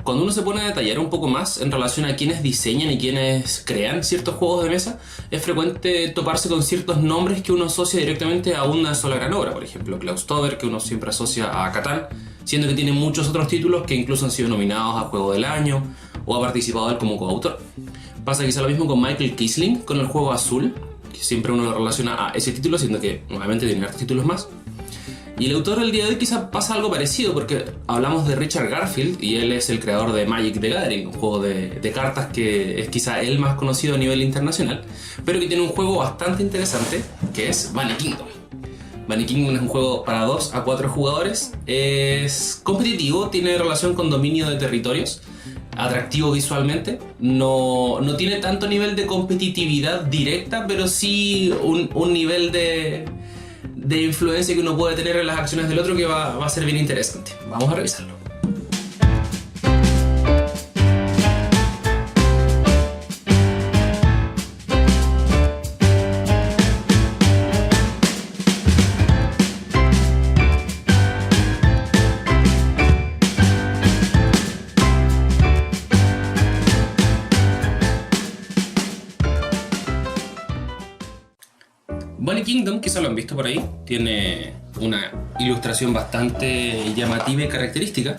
cuando uno se pone a detallar un poco más en relación a quienes diseñan y quienes crean ciertos juegos de mesa, es frecuente toparse con ciertos nombres que uno asocia directamente a una sola gran obra. Por ejemplo, Klaus Teuber, que uno siempre asocia a Catán, siendo que tiene muchos otros títulos que incluso han sido nominados a Juego del Año o ha participado él como coautor. Pasa quizá lo mismo con Michael Kisling con el juego Azul, que siempre uno lo relaciona a ese título, siendo que nuevamente tiene otros títulos más. Y el autor del día de hoy quizá pasa algo parecido, porque hablamos de Richard Garfield y él es el creador de Magic the Gathering, un juego de cartas que es quizá el más conocido a nivel internacional, pero que tiene un juego bastante interesante que es Bunny Kingdom. Bunny Kingdom es un juego para 2 a 4 jugadores, es competitivo, tiene relación con dominio de territorios, atractivo visualmente, no tiene tanto nivel de competitividad directa, pero sí un nivel de influencia que uno puede tener en las acciones del otro que va a ser bien interesante. Vamos a revisarlo. Bunny Kingdom, quizá lo han visto por ahí, tiene una ilustración bastante llamativa y característica.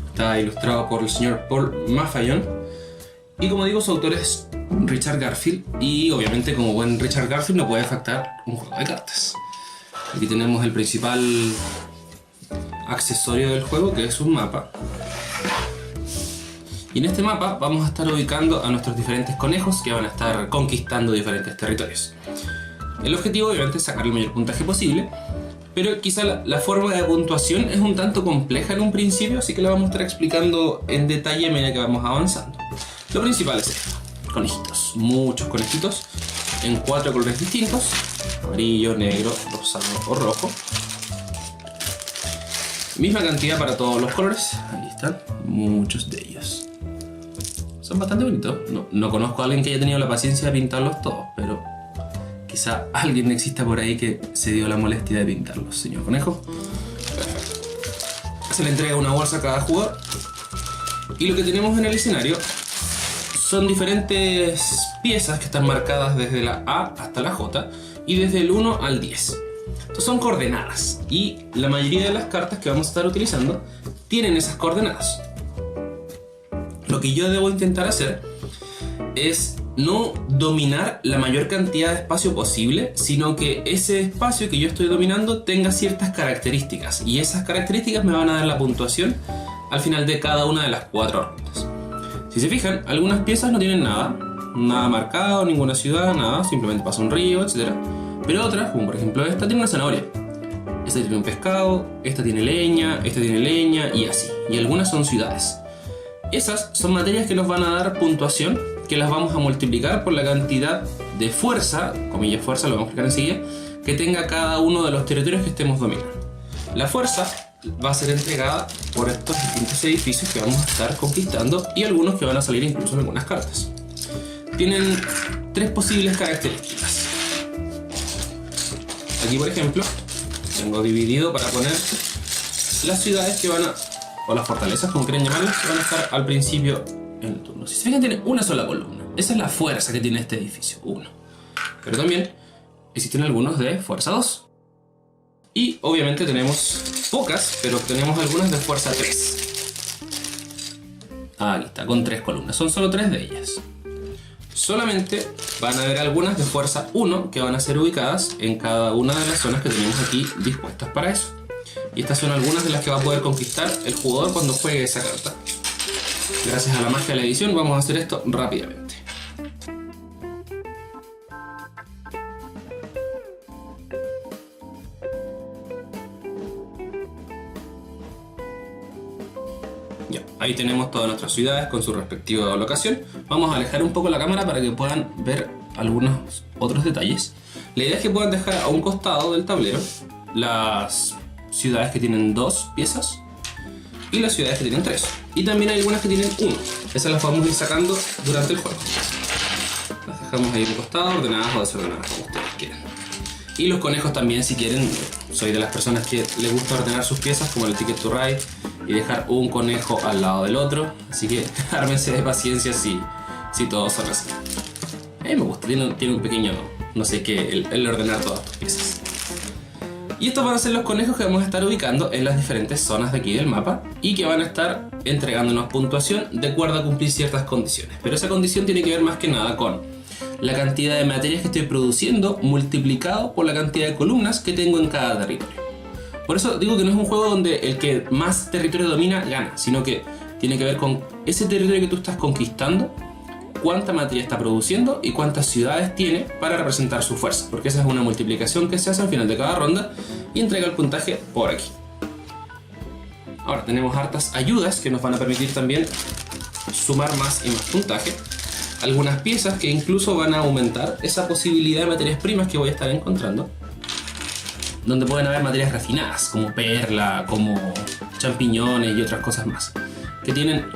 Está ilustrado por el señor Paul Maffallon y, como digo, su autor es Richard Garfield, y obviamente como buen Richard Garfield no puede faltar un juego de cartas. Aquí tenemos el principal accesorio del juego, que es un mapa, y en este mapa vamos a estar ubicando a nuestros diferentes conejos que van a estar conquistando diferentes territorios. El objetivo obviamente es sacar el mayor puntaje posible, pero quizá la forma de puntuación es un tanto compleja en un principio, así que la vamos a estar explicando en detalle a medida que vamos avanzando. Lo principal es esto: conejitos, muchos conejitos en 4 colores distintos: amarillo, negro, rosado o rojo. Misma cantidad para todos los colores, ahí están, muchos de ellos. Son bastante bonitos, no conozco a alguien que haya tenido la paciencia de pintarlos todos, pero quizá alguien exista por ahí que se dio la molestia de pintarlos. Señor conejo. Se le entrega una bolsa a cada jugador. Y lo que tenemos en el escenario son diferentes piezas que están marcadas desde la A hasta la J y desde el 1 al 10. Estos son coordenadas y la mayoría de las cartas que vamos a estar utilizando tienen esas coordenadas. Lo que yo debo intentar hacer es no dominar la mayor cantidad de espacio posible, sino que ese espacio que yo estoy dominando tenga ciertas características, y esas características me van a dar la puntuación al final de cada una de las 4 rondas. Si se fijan, algunas piezas no tienen nada marcado, ninguna ciudad, nada, simplemente pasa un río, etc. Pero otras, como por ejemplo esta, tiene una zanahoria, esta tiene un pescado, esta tiene leña y así, y algunas son ciudades. Esas son materias que nos van a dar puntuación, que las vamos a multiplicar por la cantidad de fuerza, comillas fuerza, lo vamos a explicar enseguida, que tenga cada uno de los territorios que estemos dominando. La fuerza va a ser entregada por estos distintos edificios que vamos a estar conquistando, y algunos que van a salir incluso en algunas cartas. Tienen 3 posibles características. Aquí, por ejemplo, tengo dividido para poner las ciudades que van a, o las fortalezas, como quieran llamarlas, que van a estar al principio en el turno. Si se fijan, tiene una sola columna. Esa es la fuerza que tiene este edificio, 1. Pero también existen algunos de fuerza 2. Y obviamente tenemos pocas, pero tenemos algunas de fuerza 3. Aquí está, con 3 columnas. Son solo 3 de ellas. Solamente van a haber algunas de fuerza 1 que van a ser ubicadas en cada una de las zonas que tenemos aquí dispuestas para eso. Y estas son algunas de las que va a poder conquistar el jugador cuando juegue esa carta. Gracias a la magia de la edición vamos a hacer esto rápidamente. Ya, ahí tenemos todas nuestras ciudades con su respectiva locación. Vamos a alejar un poco la cámara para que puedan ver algunos otros detalles. La idea es que puedan dejar a un costado del tablero las ciudades que tienen 2 piezas y las ciudades que tienen 3. Y también hay algunas que tienen 1. Esas las podemos ir sacando durante el juego. Las dejamos ahí en un costado, ordenadas o desordenadas, como ustedes quieran. Y los conejos también, si quieren. Soy de las personas que les gusta ordenar sus piezas, como el Ticket to Ride y dejar un conejo al lado del otro. Así que ármense de paciencia si todos son así. A mí me gusta, tiene un pequeño, no sé qué, el ordenar todas tus piezas. Y estos van a ser los conejos que vamos a estar ubicando en las diferentes zonas de aquí del mapa y que van a estar entregándonos puntuación de acuerdo a cumplir ciertas condiciones. Pero esa condición tiene que ver más que nada con la cantidad de materias que estoy produciendo multiplicado por la cantidad de columnas que tengo en cada territorio. Por eso digo que no es un juego donde el que más territorio domina gana, sino que tiene que ver con ese territorio que tú estás conquistando, cuánta materia está produciendo y cuántas ciudades tiene para representar su fuerza, porque esa es una multiplicación que se hace al final de cada ronda y entrega el puntaje por aquí. Ahora tenemos hartas ayudas que nos van a permitir también sumar más y más puntaje. Algunas piezas que incluso van a aumentar esa posibilidad de materias primas que voy a estar encontrando, donde pueden haber materias refinadas como perla, como champiñones y otras cosas más, que tienen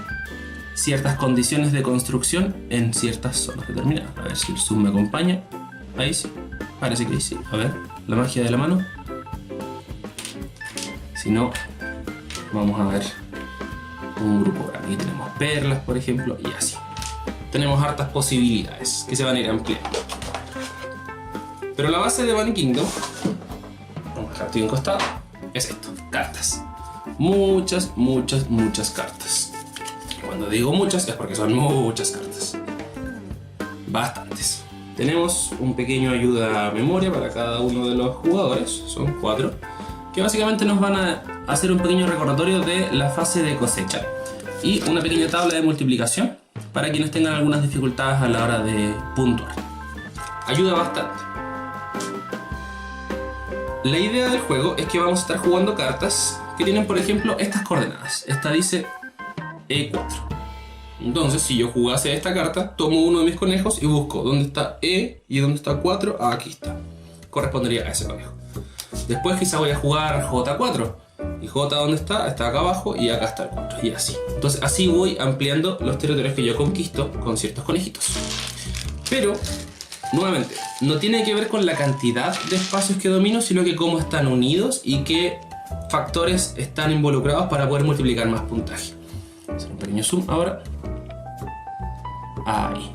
ciertas condiciones de construcción en ciertas zonas determinadas. A ver si el zoom me acompaña. Ahí sí, parece que ahí sí. A ver, la magia de la mano. Si no, vamos a ver un grupo. Aquí tenemos perlas, por ejemplo, y así. Tenemos hartas posibilidades que se van a ir ampliando. Pero la base de Bunny Kingdom, vamos a dejar esto encostado, es esto, cartas. Muchas cartas. Cuando digo muchas es porque son muchas cartas. Bastantes. Tenemos un pequeño ayuda a memoria para cada uno de los jugadores, son 4, que básicamente nos van a hacer un pequeño recordatorio de la fase de cosecha y una pequeña tabla de multiplicación para quienes tengan algunas dificultades a la hora de puntuar. Ayuda bastante. La idea del juego es que vamos a estar jugando cartas que tienen, por ejemplo, estas coordenadas. Esta dice E4. Entonces, si yo jugase esta carta, tomo uno de mis conejos y busco dónde está E y dónde está 4. Ah, aquí está. Correspondería a ese conejo. Después quizá voy a jugar J4. Y J, ¿dónde está? Está acá abajo y acá está el 4. Y así. Entonces, así voy ampliando los territorios que yo conquisto con ciertos conejitos. Pero, nuevamente, no tiene que ver con la cantidad de espacios que domino, sino que cómo están unidos y qué factores están involucrados para poder multiplicar más puntaje. Hacer un pequeño zoom ahora. Ahí.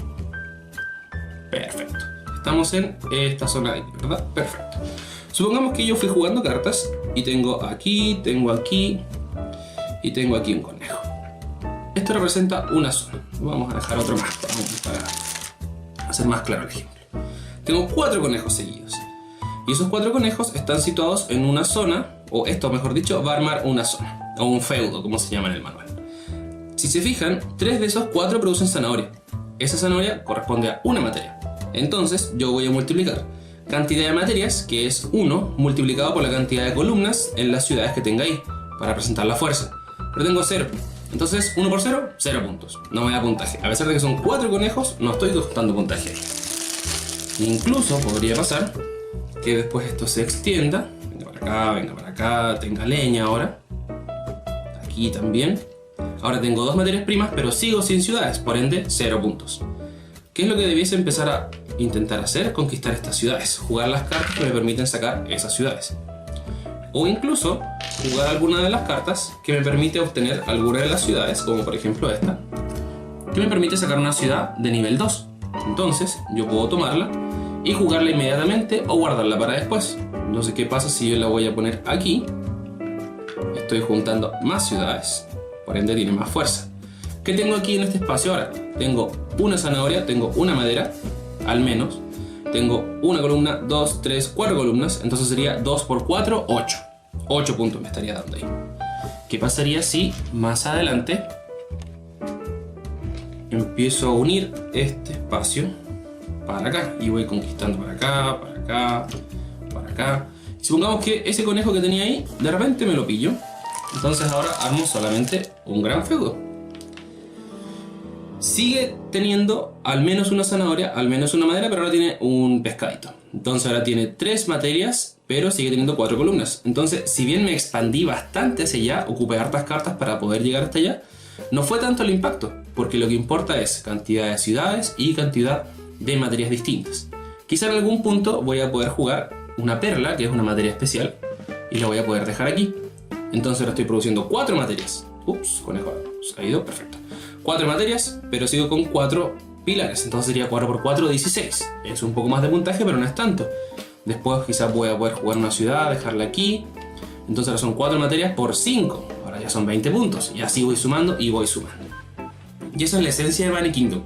Perfecto. Estamos en esta zona de aquí, ¿verdad? Perfecto. Supongamos que yo fui jugando cartas y tengo aquí y tengo aquí un conejo. Esto representa una zona. Vamos a dejar otro más para hacer más claro el ejemplo. Tengo 4 conejos seguidos. Y esos 4 conejos están situados en una zona, o esto mejor dicho, va a armar una zona, o un feudo, como se llama en el manual. Si se fijan, 3 de esos 4 producen zanahoria. Esa zanahoria corresponde a una materia. Entonces yo voy a multiplicar cantidad de materias, que es 1, multiplicado por la cantidad de columnas en las ciudades que tenga ahí, para representar la fuerza. Pero tengo 0. Entonces 1 por 0, 0 puntos. No me da puntaje. A pesar de que son 4 conejos, no estoy contando puntaje ahí. Incluso podría pasar que después esto se extienda. Venga para acá, tenga leña ahora. Aquí también. Ahora tengo 2 materias primas, pero sigo sin ciudades, por ende 0 puntos. ¿Qué es lo que debiese empezar a intentar hacer? Conquistar estas ciudades, jugar las cartas que me permiten sacar esas ciudades. O incluso jugar alguna de las cartas que me permite obtener alguna de las ciudades, como por ejemplo esta, que me permite sacar una ciudad de nivel 2. Entonces yo puedo tomarla y jugarla inmediatamente o guardarla para después. Entonces, ¿qué pasa si yo la voy a poner aquí? Estoy juntando más ciudades, por ende tiene más fuerza. ¿Qué tengo aquí en este espacio ahora? Tengo una zanahoria, tengo una madera, al menos. Tengo una columna, 2, 3, 4 columnas. Entonces sería 2 por 4, 8. 8 puntos me estaría dando ahí. ¿Qué pasaría si más adelante empiezo a unir este espacio para acá? Y voy conquistando para acá, para acá, para acá. Y supongamos que ese conejo que tenía ahí, de repente me lo pillo. Entonces ahora armo solamente un gran feudo. Sigue teniendo al menos una zanahoria, al menos una madera, pero ahora tiene un pescadito. Entonces ahora tiene 3 materias, pero sigue teniendo 4 columnas. Entonces, si bien me expandí bastante hacia allá, ocupé hartas cartas para poder llegar hasta allá, no fue tanto el impacto, porque lo que importa es cantidad de ciudades y cantidad de materias distintas. Quizá en algún punto voy a poder jugar una perla, que es una materia especial, y la voy a poder dejar aquí. Entonces ahora estoy produciendo 4 materias. Ups, conejo se ha ido, perfecto. 4 materias, pero sigo con 4 pilares. Entonces sería 4 por 4, 16. Es un poco más de puntaje, pero no es tanto. Después quizás voy a poder jugar una ciudad, dejarla aquí. Entonces ahora son 4 materias por 5. Ahora ya son 20 puntos. Y así voy sumando y voy sumando. Y esa es la esencia de Bunny Kingdom.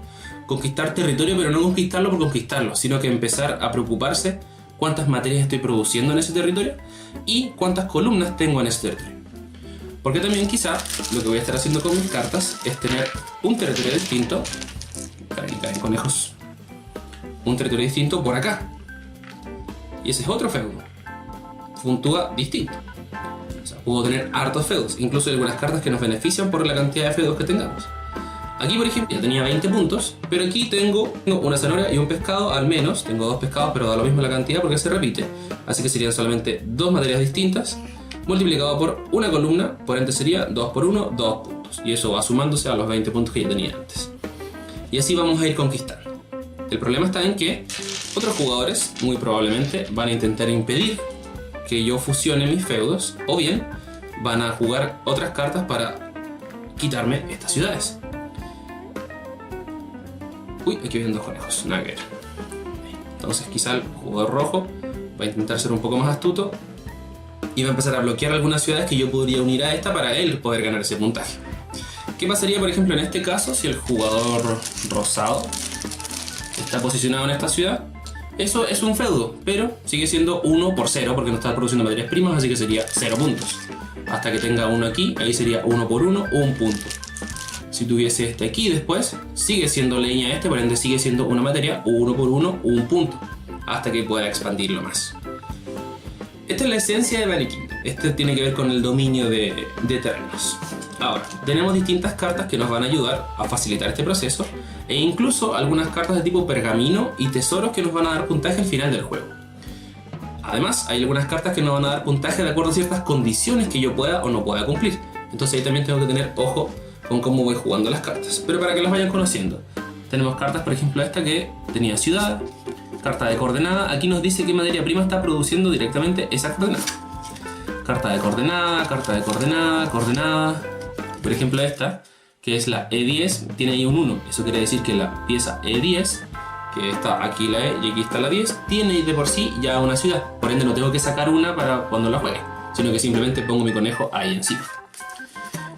Conquistar territorio, pero no conquistarlo por conquistarlo, sino que empezar a preocuparse cuántas materias estoy produciendo en ese territorio y cuántas columnas tengo en ese territorio. Porque también quizá lo que voy a estar haciendo con mis cartas es tener un territorio distinto. Ahí caen conejos. Un territorio distinto por acá. Y ese es otro feudo. Puntúa distinto. O sea, puedo tener hartos feudos. Incluso hay algunas cartas que nos benefician por la cantidad de feudos que tengamos. Aquí, por ejemplo, ya tenía 20 puntos, pero aquí tengo una zanahoria y un pescado al menos. Tengo 2 pescados, pero da lo mismo la cantidad porque se repite. Así que serían solamente 2 materias distintas, multiplicado por una columna, por ende sería 2 por 1, 2 puntos. Y eso va sumándose a los 20 puntos que ya tenía antes. Y así vamos a ir conquistando. El problema está en que otros jugadores, muy probablemente, van a intentar impedir que yo fusione mis feudos, o bien van a jugar otras cartas para quitarme estas ciudades. Uy, aquí vienen 2 conejos, nada que ver. Entonces quizá el jugador rojo va a intentar ser un poco más astuto y va a empezar a bloquear algunas ciudades que yo podría unir a esta para él poder ganar ese puntaje. ¿Qué pasaría, por ejemplo, en este caso si el jugador rosado está posicionado en esta ciudad? Eso es un feudo, pero sigue siendo 1 por 0 porque no está produciendo materias primas, así que sería 0 puntos. Hasta que tenga uno aquí, ahí sería 1 por 1, 1 punto. Si tuviese este aquí después, sigue siendo leña este, por ende sigue siendo una materia 1 por 1, 1 punto. Hasta que pueda expandirlo más. Esta es la esencia de Bunny Kingdom. Este tiene que ver con el dominio de terrenos. Ahora, tenemos distintas cartas que nos van a ayudar a facilitar este proceso. E incluso algunas cartas de tipo pergamino y tesoros que nos van a dar puntaje al final del juego. Además, hay algunas cartas que nos van a dar puntaje de acuerdo a ciertas condiciones que yo pueda o no pueda cumplir. Entonces ahí también tengo que tener ojo con cómo voy jugando las cartas. Pero para que las vayan conociendo, tenemos cartas, por ejemplo esta que tenía ciudad, carta de coordenada. Aquí nos dice qué materia prima está produciendo directamente esa coordenada. Carta de coordenada, carta de coordenada, coordenada. Por ejemplo esta, que es la E10, tiene ahí un 1. Eso quiere decir que la pieza E10, que está aquí la E y aquí está la 10, tiene de por sí ya una ciudad. Por ende no tengo que sacar una para cuando la juegue, sino que simplemente pongo mi conejo ahí encima.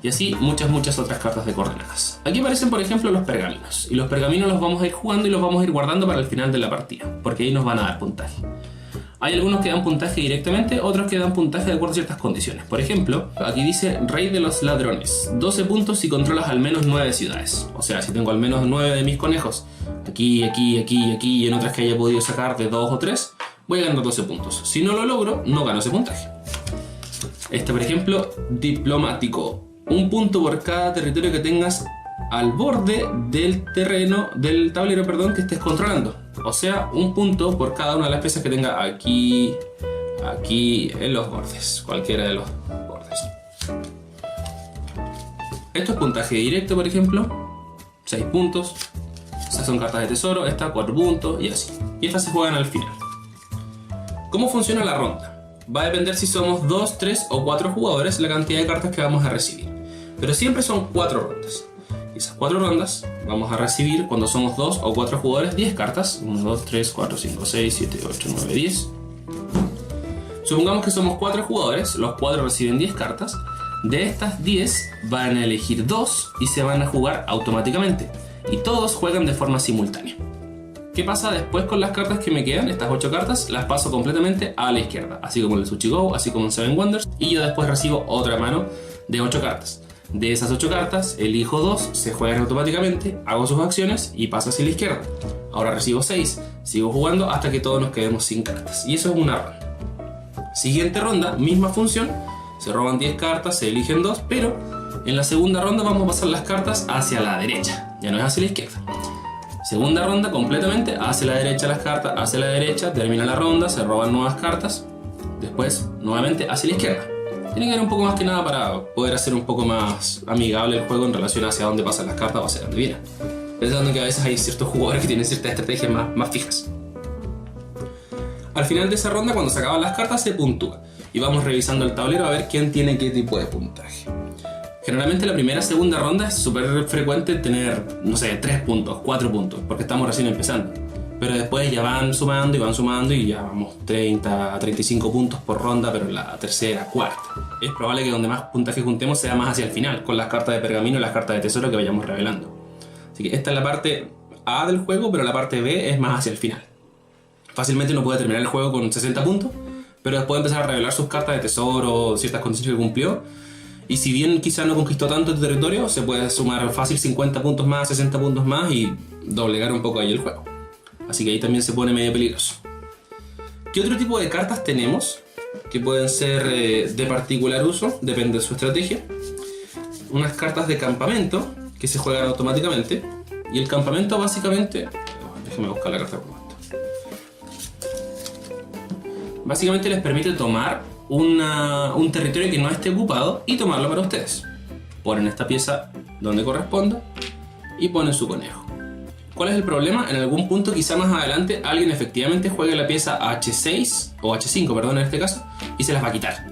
Y así muchas otras cartas de coordenadas. Aquí aparecen, por ejemplo, los pergaminos. Y los pergaminos los vamos a ir jugando y los vamos a ir guardando para el final de la partida, porque ahí nos van a dar puntaje. Hay algunos que dan puntaje directamente, otros que dan puntaje de acuerdo a ciertas condiciones. Por ejemplo, aquí dice Rey de los Ladrones. 12 puntos si controlas al menos 9 ciudades. O sea, si tengo al menos 9 de mis conejos, aquí, aquí, aquí y aquí, y en otras que haya podido sacar de 2 o 3, voy a ganar 12 puntos. Si no lo logro, no gano ese puntaje. Este, por ejemplo, Diplomático. 1 punto por cada territorio que tengas al borde del tablero, perdón, que estés controlando. O sea, 1 punto por cada una de las piezas que tenga aquí, aquí en los bordes, cualquiera de los bordes. Esto es puntaje directo, por ejemplo, 6 puntos. Esas son cartas de tesoro, esta 4 puntos y así. Y estas se juegan al final. ¿Cómo funciona la ronda? Va a depender si somos 2, 3 o 4 jugadores la cantidad de cartas que vamos a recibir. Pero siempre son 4 rondas. Y esas 4 rondas vamos a recibir cuando somos 2 o 4 jugadores 10 cartas. 1, 2, 3, 4, 5, 6, 7, 8, 9, 10. Supongamos que somos 4 jugadores, los 4 reciben 10 cartas. De estas 10 van a elegir 2 y se van a jugar automáticamente. Y todos juegan de forma simultánea. ¿Qué pasa después con las cartas que me quedan? Estas 8 cartas las paso completamente a la izquierda. Así como en el Sushi Go, así como en Seven Wonders. Y yo después recibo otra mano de 8 cartas. De esas 8 cartas, elijo 2, se juegan automáticamente, hago sus acciones y paso hacia la izquierda. Ahora recibo 6, sigo jugando hasta que todos nos quedemos sin cartas. Y eso es una ronda. Siguiente ronda, misma función, se roban 10 cartas, se eligen 2, pero en la segunda ronda vamos a pasar las cartas hacia la derecha, ya no es hacia la izquierda. Segunda ronda completamente hacia la derecha las cartas, hacia la derecha, termina la ronda, se roban nuevas cartas, después nuevamente hacia la izquierda. Tiene que ver un poco más que nada para poder hacer un poco más amigable el juego en relación hacia dónde pasan las cartas o hacia dónde vienen. Pensando que a veces hay ciertos jugadores que tienen ciertas estrategias más fijas. Al final de esa ronda, cuando se acaban las cartas, se puntúa. y vamos revisando el tablero a ver quién tiene qué tipo de puntaje. Generalmente la primera, segunda ronda es súper frecuente tener, no sé, 3 puntos, 4 puntos, porque estamos recién empezando. Pero después ya van sumando y ya vamos 30 a 35 puntos por ronda, pero en la tercera, cuarta. Es probable que donde más puntaje juntemos sea más hacia el final, con las cartas de pergamino y las cartas de tesoro que vayamos revelando. Así que esta es la parte A del juego, pero la parte B es más hacia el final. Fácilmente uno puede terminar el juego con 60 puntos, pero después empezar a revelar sus cartas de tesoro, ciertas condiciones que cumplió. Y si bien quizás no conquistó tanto el territorio, se puede sumar fácil 50 puntos más, 60 puntos más y doblegar un poco ahí el juego. Así que ahí también se pone medio peligroso. ¿Qué otro tipo de cartas tenemos? Que pueden ser de particular uso, depende de su estrategia. Unas cartas de campamento que se juegan automáticamente. Y el campamento básicamente... Déjenme buscar la carta como esta. Básicamente les permite tomar un territorio que no esté ocupado y tomarlo para ustedes. Ponen esta pieza donde corresponda y ponen su conejo. ¿Cuál es el problema? En algún punto, quizá más adelante, alguien efectivamente juegue la pieza H6 o H5, perdón, en este caso, y se las va a quitar.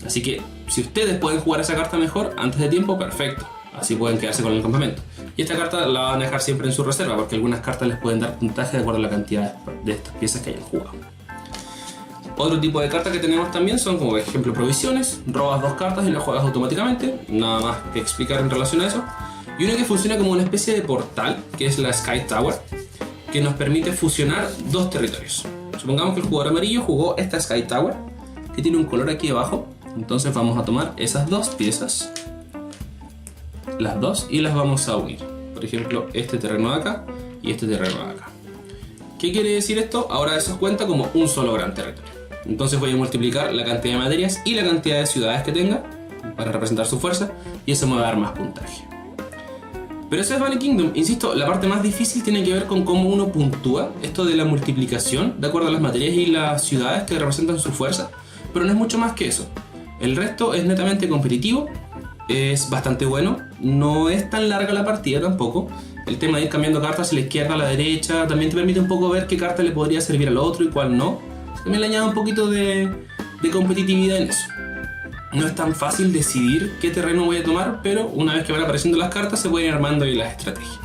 Así que si ustedes pueden jugar esa carta mejor antes de tiempo, perfecto. Así pueden quedarse con el campamento. Y esta carta la van a dejar siempre en su reserva, porque algunas cartas les pueden dar puntaje de acuerdo a la cantidad de estas piezas que hayan jugado. Otro tipo de cartas que tenemos también son, como por ejemplo, provisiones. Robas 2 cartas y las juegas automáticamente. Nada más que explicar en relación a eso. Y una que funciona como una especie de portal, que es la Sky Tower, que nos permite fusionar 2 territorios. Supongamos que el jugador amarillo jugó esta Sky Tower, que tiene un color aquí abajo. Entonces vamos a tomar esas 2 piezas, las 2, y las vamos a unir. Por ejemplo, este terreno de acá y este terreno de acá. ¿Qué quiere decir esto? Ahora eso cuenta como un solo gran territorio. Entonces voy a multiplicar la cantidad de materias y la cantidad de ciudades que tenga para representar su fuerza, y eso me va a dar más puntaje. Pero eso es Valley Kingdom. Insisto, la parte más difícil tiene que ver con cómo uno puntúa esto de la multiplicación de acuerdo a las materias y las ciudades que representan su fuerza, pero no es mucho más que eso. El resto es netamente competitivo, es bastante bueno, no es tan larga la partida tampoco. El tema de ir cambiando cartas a la izquierda, a la derecha, también te permite un poco ver qué carta le podría servir al otro y cuál no. También le añade un poquito de competitividad en eso. No es tan fácil decidir qué terreno voy a tomar, pero una vez que van apareciendo las cartas se pueden ir armando ahí las estrategias.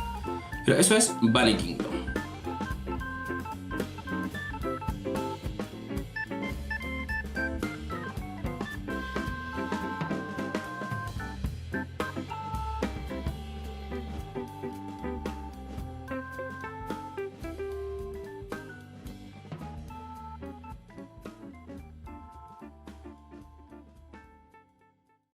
Pero eso es Valley Kingdom.